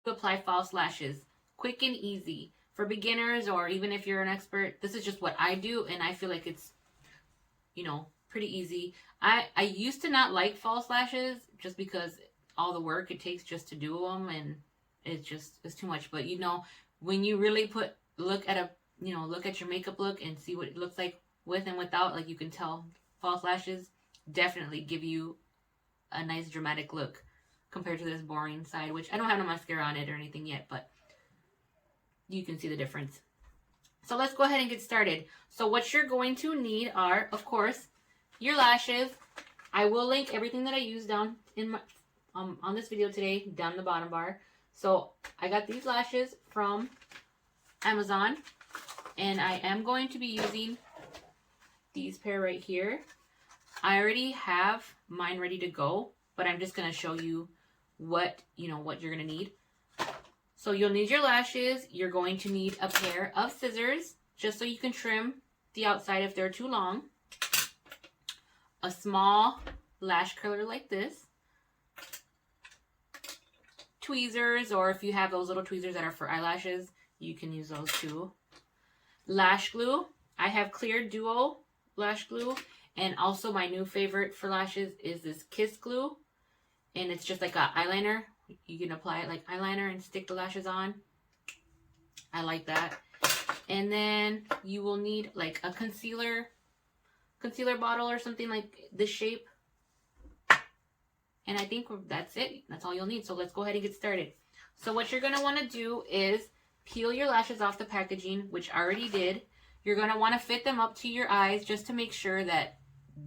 To apply false lashes. Quick and easy. For beginners or even if you're an expert, this is just what I do, and I feel like it's, pretty easy. I used to not like false lashes just because all the work it takes just to do them, and it's too much. But when you really look at your makeup look and see what it looks like with and without, like you can tell false lashes definitely give you a nice dramatic look compared to this boring side, which I don't have no mascara on it or anything yet, but you can see the difference. So let's go ahead and get started. So what you're going to need are, of course, your lashes. I will link everything that I use down in my on this video today down in the bottom bar. So I got these lashes from Amazon, and I am going to be using these pair right here. I already have mine ready to go, but I'm just going to show you what you're going to need. So you'll need your lashes. You're going to need a pair of scissors just so you can trim the outside if they're too long. A small lash curler like this. Tweezers, or if you have those little tweezers that are for eyelashes, you can use those too. Lash glue. I have clear duo lash glue, and also my new favorite for lashes is this kiss glue, and it's just like an eyeliner. You can apply it like eyeliner and stick the lashes on. I like that. And then you will need like a concealer bottle or something like this shape. And I think that's it. That's all you'll need. So let's go ahead and get started. So what you're going to want to do is peel your lashes off the packaging, which I already did. You're going to want to fit them up to your eyes just to make sure that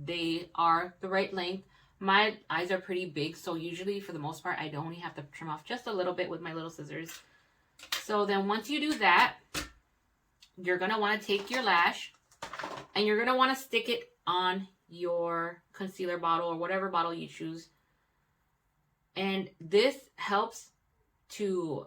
they are the right length. My eyes are pretty big, so usually for the most part, I only have to trim off just a little bit with my little scissors. So then once you do that, you're going to want to take your lash and you're going to want to stick it on your concealer bottle or whatever bottle you choose. And this helps to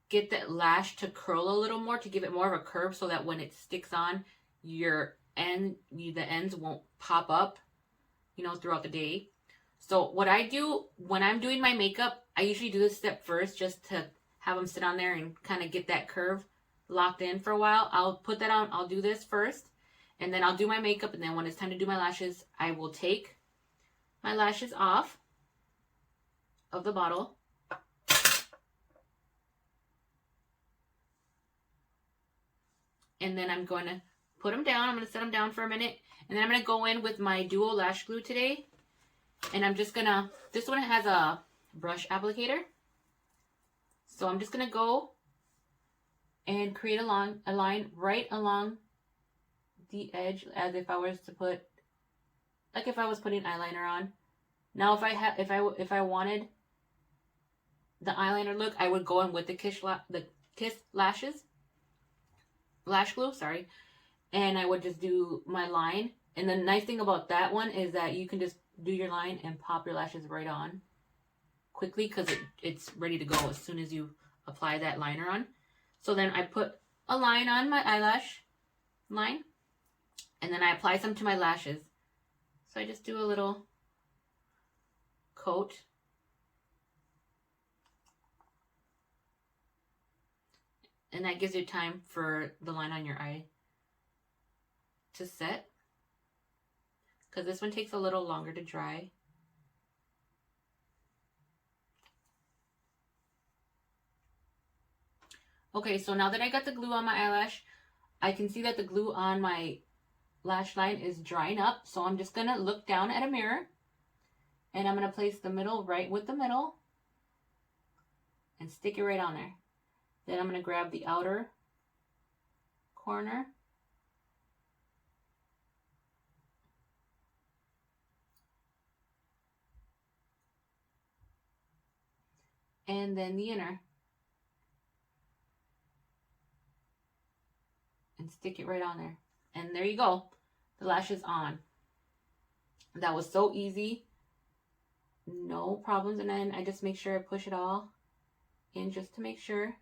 get that lash to curl a little more, to give it more of a curve so that when it sticks on, the ends won't pop up, throughout the day. So what I do when I'm doing my makeup, I usually do this step first just to have them sit on there and kind of get that curve locked in for a while. I'll put that on. I'll do this first, and then I'll do my makeup, and then when it's time to do my lashes, I will take my lashes off of the bottle. And then I'm going to put them down. I'm going to set them down for a minute. And then I'm going to go in with my duo lash glue today. And I'm just going to, this one has a brush applicator. So I'm just going to go and create a line right along the edge as if I was to put, like if I was putting eyeliner on. Now if I wanted the eyeliner look, I would go in with the kiss lash glue, sorry. And I would just do my line. And the nice thing about that one is that you can just do your line and pop your lashes right on quickly because it's ready to go as soon as you apply that liner on. So then I put a line on my eyelash line, and then I apply some to my lashes. So I just do a little coat. And that gives you time for the line on your eye to set, because this one takes a little longer to dry. Okay, so now that I got the glue on my eyelash, I can see that the glue on my lash line is drying up. So I'm just going to look down at a mirror, and I'm going to place the middle right with the middle and stick it right on there. Then I'm going to grab the outer corner and then the inner and stick it right on there. And there you go. The lash is on. That was so easy. No problems. And then I just make sure I push it all in just to make sure.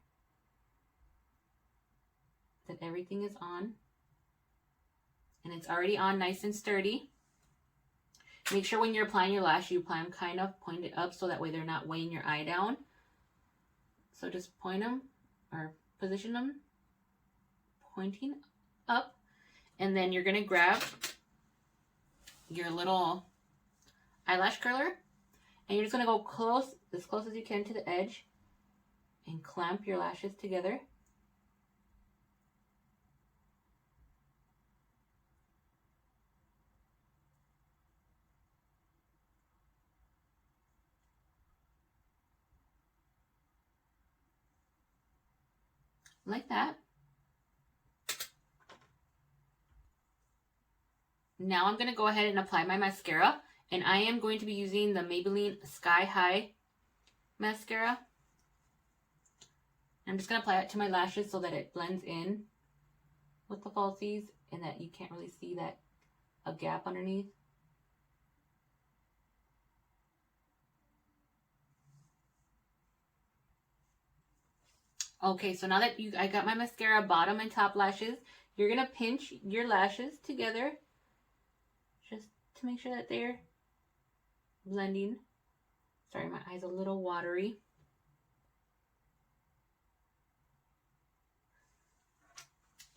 that everything is on. And it's already on nice and sturdy. Make sure when you're applying your lash, you apply them kind of pointed up so that way they're not weighing your eye down. So just point them or position them pointing up. And then you're going to grab your little eyelash curler. And you're just going to go close, as close as you can to the edge. And clamp your lashes together. Like that. Now I'm going to go ahead and apply my mascara. And I am going to be using the Maybelline Sky High mascara. I'm just going to apply it to my lashes so that it blends in with the falsies and that you can't really see that a gap underneath. Okay, so now that I got my mascara bottom and top lashes, you're going to pinch your lashes together just to make sure that they're blending. Sorry, my eye's a little watery.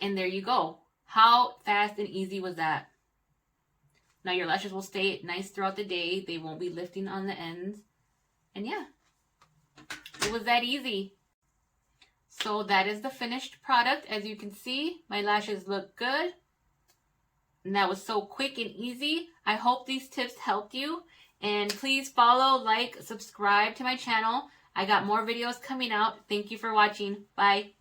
And there you go. How fast and easy was that? Now your lashes will stay nice throughout the day. They won't be lifting on the ends. And yeah, it was that easy. So that is the finished product. As you can see, my lashes look good. And that was so quick and easy. I hope these tips helped you. And please follow, like, subscribe to my channel. I got more videos coming out. Thank you for watching. Bye.